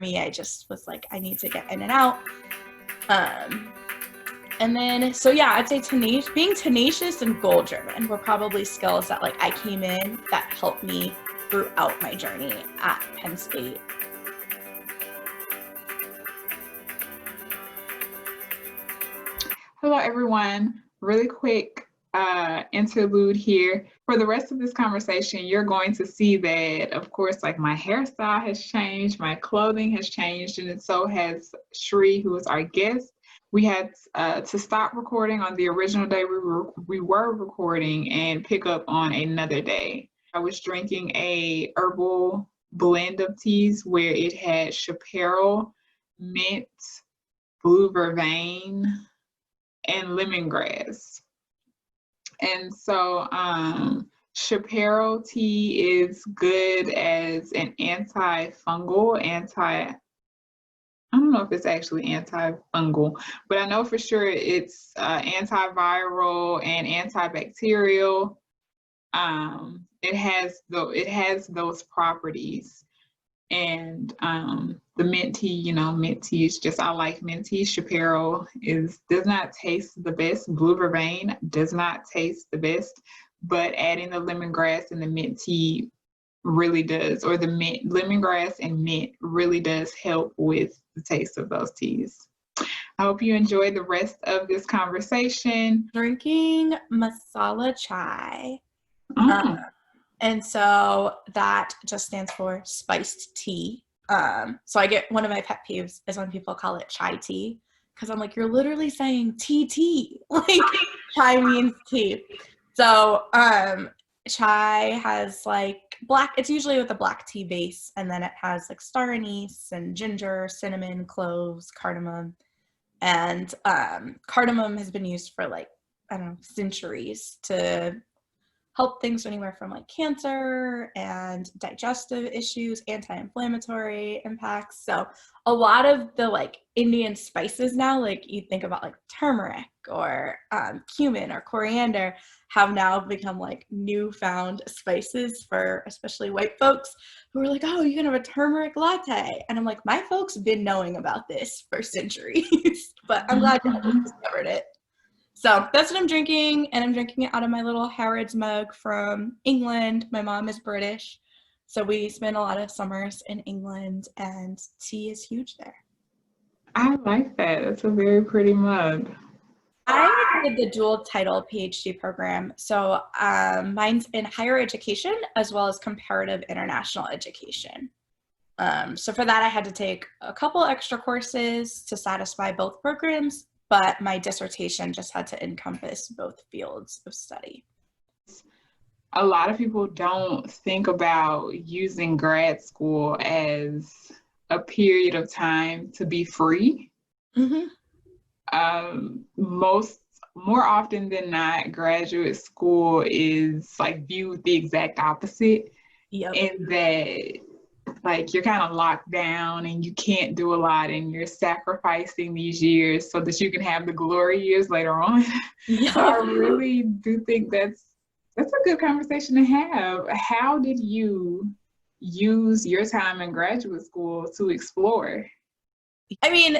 me, I just was like, I need to get in and out. And then, so yeah, I'd say being tenacious and goal-driven were probably skills that like I came in that helped me throughout my journey at Penn State. Hello, everyone. Really quick interlude here. For the rest of this conversation, you're going to see that, of course, like my hairstyle has changed, my clothing has changed, and so has Shri, who is our guest. We had to stop recording on the original day we were recording and pick up on another day. I was drinking a herbal blend of teas where it had chaparral, mint, blue vervain, and lemongrass. And so chaparral tea is good as an antifungal, I don't know if it's actually antifungal, but I know for sure it's antiviral and antibacterial. It has those properties. And the mint tea, mint tea is just, I like mint tea. Chaparral does not taste the best. Blue vervain does not taste the best, but adding the lemongrass and the mint tea really does, or the lemongrass and mint really does help with the taste of those teas. I hope you enjoy the rest of this conversation. Drinking Masala Chai. Oh. And so that just stands for spiced tea. So I get, one of my pet peeves is when people call it chai tea, because I'm like, you're literally saying tea. Like chai means tea. So chai has like it's usually with a black tea base, and then it has like star anise and ginger, cinnamon, cloves, cardamom. And cardamom has been used for like, I don't know, centuries to help things anywhere from like cancer and digestive issues, anti-inflammatory impacts. So a lot of the like Indian spices now, like you think about like turmeric or cumin or coriander, have now become like newfound spices for especially white folks who are like, oh, you can have a turmeric latte. And I'm like, my folks have been knowing about this for centuries, but I'm glad you discovered it. So that's what I'm drinking, and I'm drinking it out of my little Harrods mug from England. My mom is British, so we spend a lot of summers in England, and tea is huge there. I like that. It's a very pretty mug. I did the dual title PhD program, so mine's in higher education as well as comparative international education. So for that, I had to take a couple extra courses to satisfy both programs, but my dissertation just had to encompass both fields of study. A lot of people don't think about using grad school as a period of time to be free. Mm-hmm. More often than not, graduate school is like viewed the exact opposite. Yep. In that like you're kind of locked down and you can't do a lot, and you're sacrificing these years so that you can have the glory years later on. Yeah. So I really do think that's a good conversation to have. How did you use your time in graduate school to explore? I mean,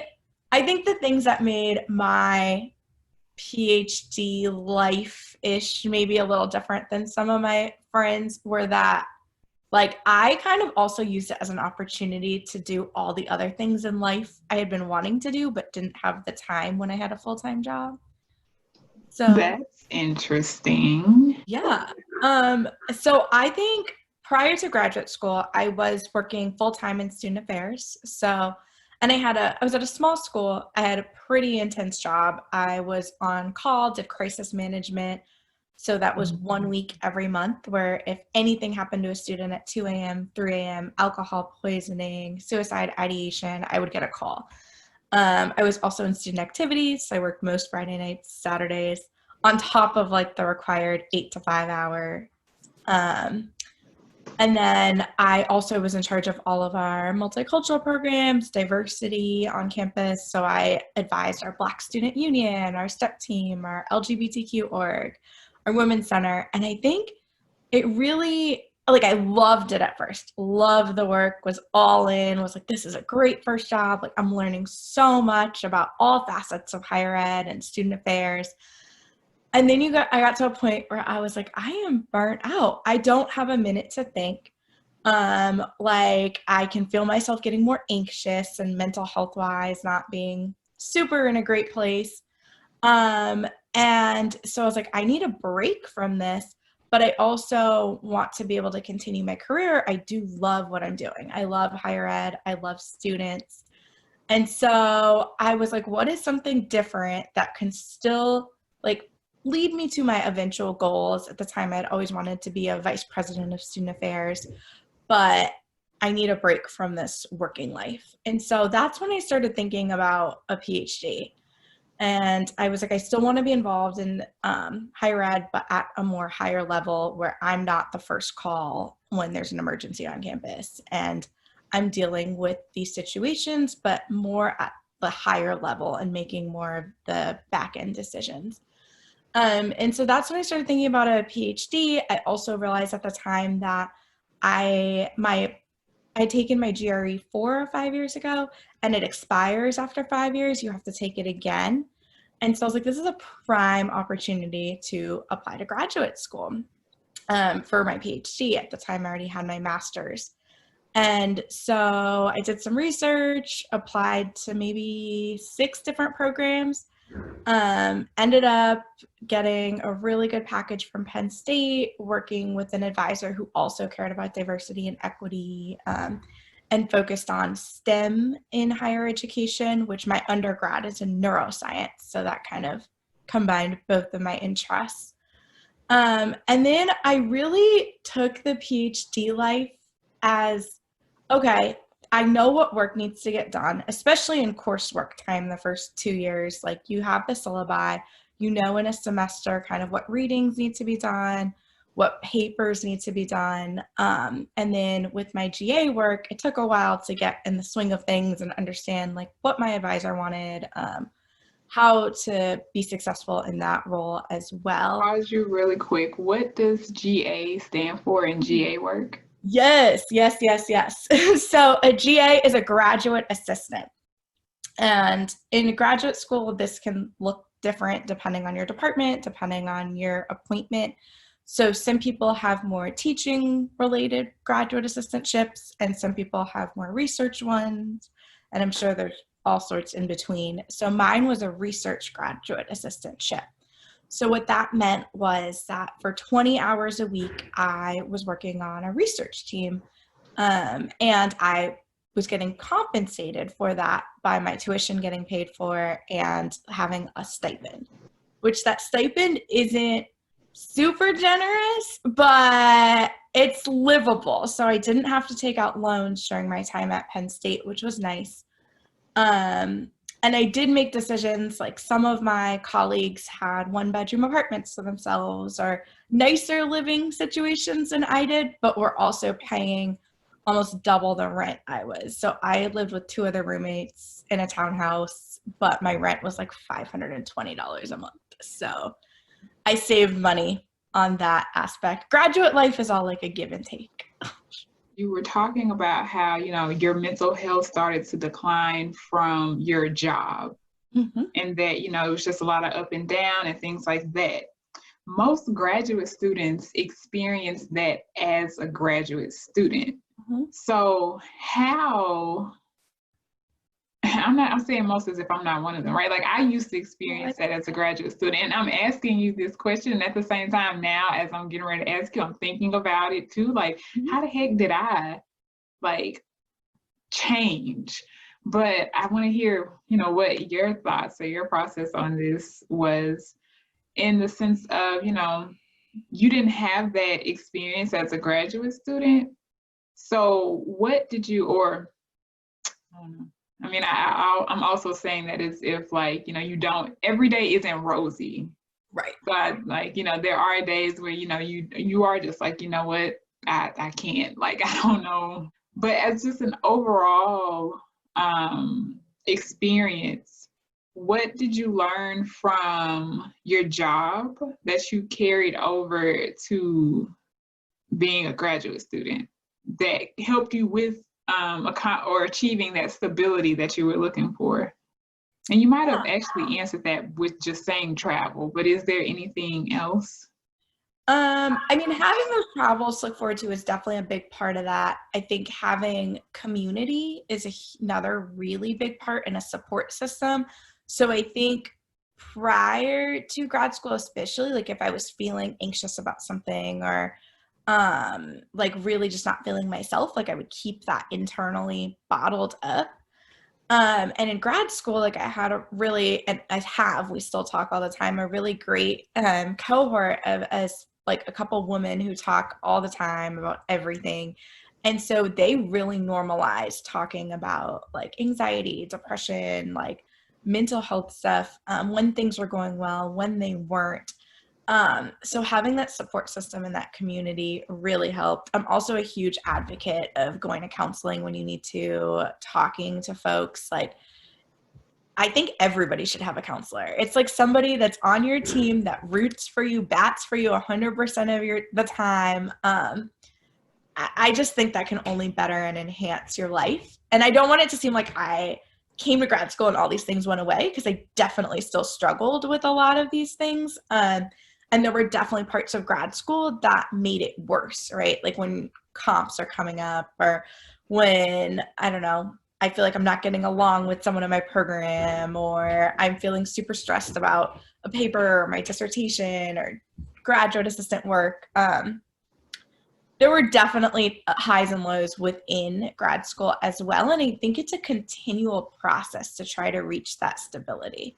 I think the things that made my PhD life-ish maybe a little different than some of my friends were that like I kind of also used it as an opportunity to do all the other things in life I had been wanting to do but didn't have the time when I had a full-time job. So that's interesting. Yeah. So I think prior to graduate school, I was working full-time in student affairs. So, and I was at a small school. I had a pretty intense job. I was on call, did crisis management. So that was 1 week every month where if anything happened to a student at 2 a.m., 3 a.m., alcohol poisoning, suicide ideation, I would get a call. I was also in student activities. So I worked most Friday nights, Saturdays, on top of like the required 8 to 5 hour. And then I also was in charge of all of our multicultural programs, diversity on campus. So I advised our Black Student Union, our STEP team, our LGBTQ org, our Women's Center. And I think it really like, I loved it at first, loved the work, was all in, was like, this is a great first job. Like, I'm learning so much about all facets of higher ed and student affairs. And then I got to a point where I was like, I am burnt out. I don't have a minute to think. Like, I can feel myself getting more anxious and mental health wise, not being super in a great place. And so I was like, I need a break from this, but I also want to be able to continue my career. I do love what I'm doing. I love higher ed. I love students. And so I was like, what is something different that can still like lead me to my eventual goals? At the time, I'd always wanted to be a vice president of student affairs, but I need a break from this working life. And so that's when I started thinking about a PhD. And I was like, I still want to be involved in higher ed, but at a more higher level where I'm not the first call when there's an emergency on campus. And I'm dealing with these situations, but more at the higher level and making more of the back end decisions. And so that's when I started thinking about a PhD. I also realized at the time that I'd taken my GRE 4 or 5 years ago, and it expires after 5 years. You have to take it again. And so I was like, this is a prime opportunity to apply to graduate school for my PhD. At the time, I already had my master's. And so I did some research, applied to maybe 6 different programs, ended up getting a really good package from Penn State, working with an advisor who also cared about diversity and equity, and focused on STEM in higher education, which my undergrad is in neuroscience. So that kind of combined both of my interests. And then I really took the PhD life as, okay, I know what work needs to get done, especially in coursework time the first 2 years. Like, you have the syllabi, you know in a semester kind of what readings need to be done, what papers need to be done. And then with my GA work, it took a while to get in the swing of things and understand like what my advisor wanted, how to be successful in that role as well. Pause you really quick. What does GA stand for in GA work? Yes. So a GA is a graduate assistant. And in graduate school, this can look different depending on your department, depending on your appointment. So some people have more teaching related graduate assistantships, and some people have more research ones. And I'm sure there's all sorts in between. So mine was a research graduate assistantship. So what that meant was that for 20 hours a week, I was working on a research team, and I was getting compensated for that by my tuition getting paid for and having a stipend, which that stipend isn't super generous, but it's livable. So I didn't have to take out loans during my time at Penn State, which was nice. And I did make decisions, like some of my colleagues had 1-bedroom apartments to themselves or nicer living situations than I did, but were also paying almost double the rent I was. So I lived with 2 other roommates in a townhouse, but my rent was like $520 a month. So I saved money on that aspect. Graduate life is all like a give and take. You were talking about how, your mental health started to decline from your job, and that, it was just a lot of up and down and things like that. Most graduate students experience that as a graduate student. So how, I'm saying most as if I'm not one of them, right? Like, I used to experience that as a graduate student, and I'm asking you this question, and at the same time now, as I'm getting ready to ask you, I'm thinking about it too. Like, how the heck did I change? But I want to hear, what your thoughts or your process on this was, in the sense of, you didn't have that experience as a graduate student. So what did you, or I don't know. I mean, I'm also saying that as if, you don't, every day isn't rosy. Right. But there are days where, you are just like, you know what, I can't, I don't know. But as just an overall experience, what did you learn from your job that you carried over to being a graduate student that helped you with or achieving that stability that you were looking for? And you might have actually answered that with just saying travel, but is there anything else? I mean, having those travels to look forward to is definitely a big part of that. I think having community is another really big part, and a support system. So I think prior to grad school, especially, like if I was feeling anxious about something or like really just not feeling myself, like I would keep that internally bottled up. And in grad school, like I had we still talk all the time, a really great cohort of us, like a couple women who talk all the time about everything. And so they really normalized talking about like anxiety, depression, like mental health stuff, when things were going well, when they weren't. So having that support system and that community really helped. I'm also a huge advocate of going to counseling when you need to, talking to folks. Like, I think everybody should have a counselor. It's like somebody that's on your team that roots for you, bats for you 100% of the time. I just think that can only better and enhance your life. And I don't want it to seem like I came to grad school and all these things went away, because I definitely still struggled with a lot of these things. And there were definitely parts of grad school that made it worse, right? Like when comps are coming up, or when, I don't know, I feel like I'm not getting along with someone in my program, or I'm feeling super stressed about a paper or my dissertation or graduate assistant work. There were definitely highs and lows within grad school as well. And I think it's a continual process to try to reach that stability.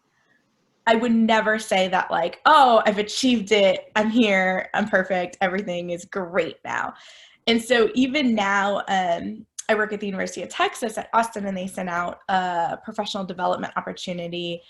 I would never say that like, oh, I've achieved it, I'm here, I'm perfect, everything is great now. And so even now, I work at the University of Texas at Austin, and they sent out a professional development opportunity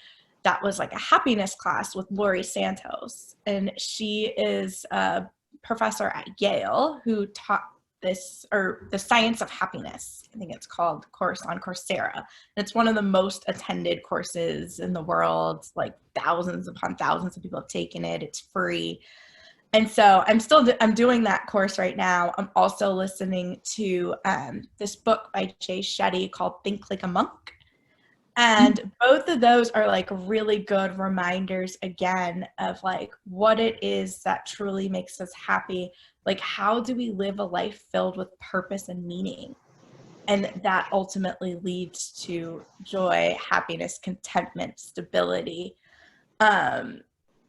that was like a happiness class with Lori Santos. And she is a professor at Yale who taught this, or the science of happiness, I think it's called, course on Coursera. And it's one of the most attended courses in the world. Like thousands upon thousands of people have taken it. It's free. And so I'm doing that course right now. I'm also listening to this book by Jay Shetty called Think Like a Monk. And both of those are like really good reminders again of like what it is that truly makes us happy. Like, how do we live a life filled with purpose and meaning? And that ultimately leads to joy, happiness, contentment, stability.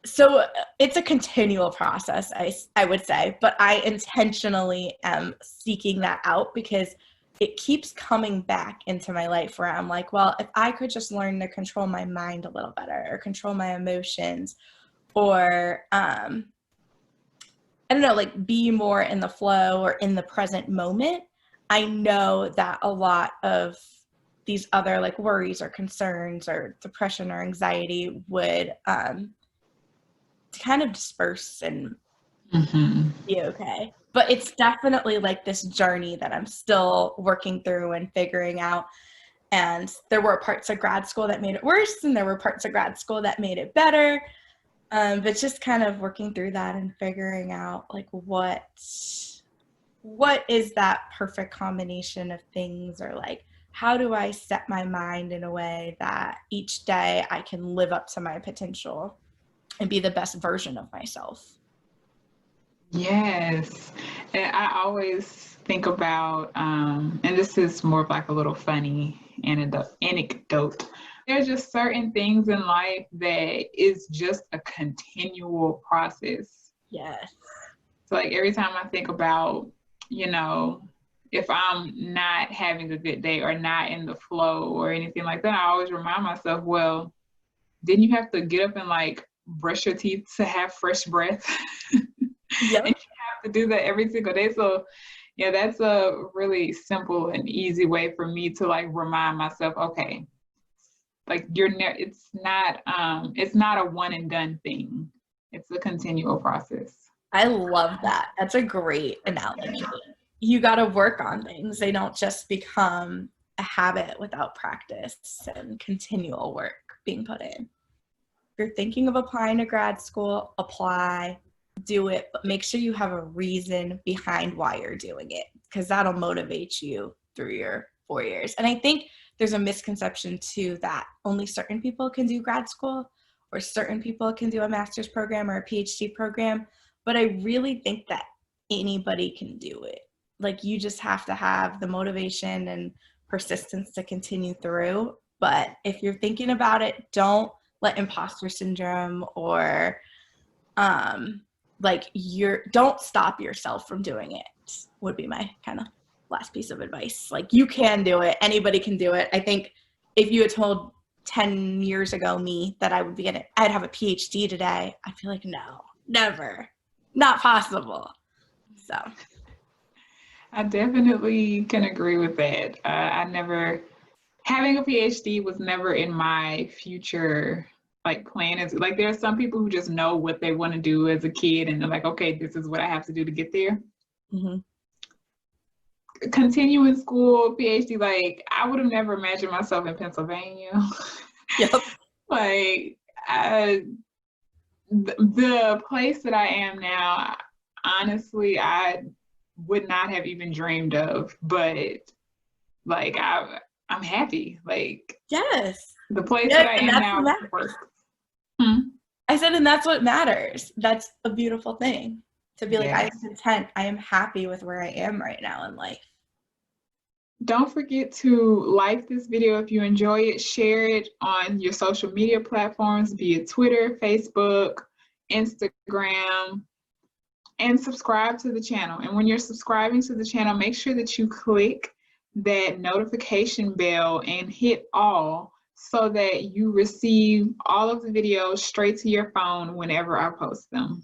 So it's a continual process, I would say, but I intentionally am seeking that out, because it keeps coming back into my life where I'm like, well, if I could just learn to control my mind a little better, or control my emotions, or I don't know, like be more in the flow or in the present moment, I know that a lot of these other like worries or concerns or depression or anxiety would kind of disperse and be okay. But it's definitely like this journey that I'm still working through and figuring out. And there were parts of grad school that made it worse, and there were parts of grad school that made it better. But just kind of working through that and figuring out like what is that perfect combination of things, or like how do I set my mind in a way that each day I can live up to my potential and be the best version of myself. Yes. And I always think about, and this is more of like a little funny anecdote. There's just certain things in life that is just a continual process. Yes. So like every time I think about, if I'm not having a good day or not in the flow or anything like that, I always remind myself, well, didn't you have to get up and like brush your teeth to have fresh breath? Yep. And you have to do that every single day. So yeah, that's a really simple and easy way for me to like remind myself, okay, like it's not a one and done thing. It's a continual process. I love that. That's a great analogy. You got to work on things. They don't just become a habit without practice and continual work being put in. If you're thinking of applying to grad school, apply. do it, but make sure you have a reason behind why you're doing it, because that'll motivate you through your 4 years. And I think there's a misconception too that only certain people can do grad school or certain people can do a master's program or a PhD program. But I really think that anybody can do it. Like, you just have to have the motivation and persistence to continue through. But if you're thinking about it, don't let imposter syndrome or don't stop yourself from doing it, would be my kind of last piece of advice. Like, you can do it. Anybody can do it. I think if you had told 10 years ago me that I'd have a PhD today, I feel like, no, never, not possible. So I definitely can agree with that. Having a PhD was never in my future plan. Is like, there are some people who just know what they want to do as a kid and they're like, okay, this is what I have to do to get there. Mm-hmm. Continuing school, PhD, like, I would have never imagined myself in Pennsylvania. Yep. The place that I am now, honestly, I would not have even dreamed of, but like, I'm happy. Like, yes, the place that I am now works. I said, and that's what matters. That's a beautiful thing, to be like, I am content. I am happy with where I am right now in life. Don't forget to like this video if you enjoy it. Share it on your social media platforms, be it Twitter, Facebook, Instagram, and subscribe to the channel. And when you're subscribing to the channel, make sure that you click that notification bell and hit all, so that you receive all of the videos straight to your phone whenever I post them.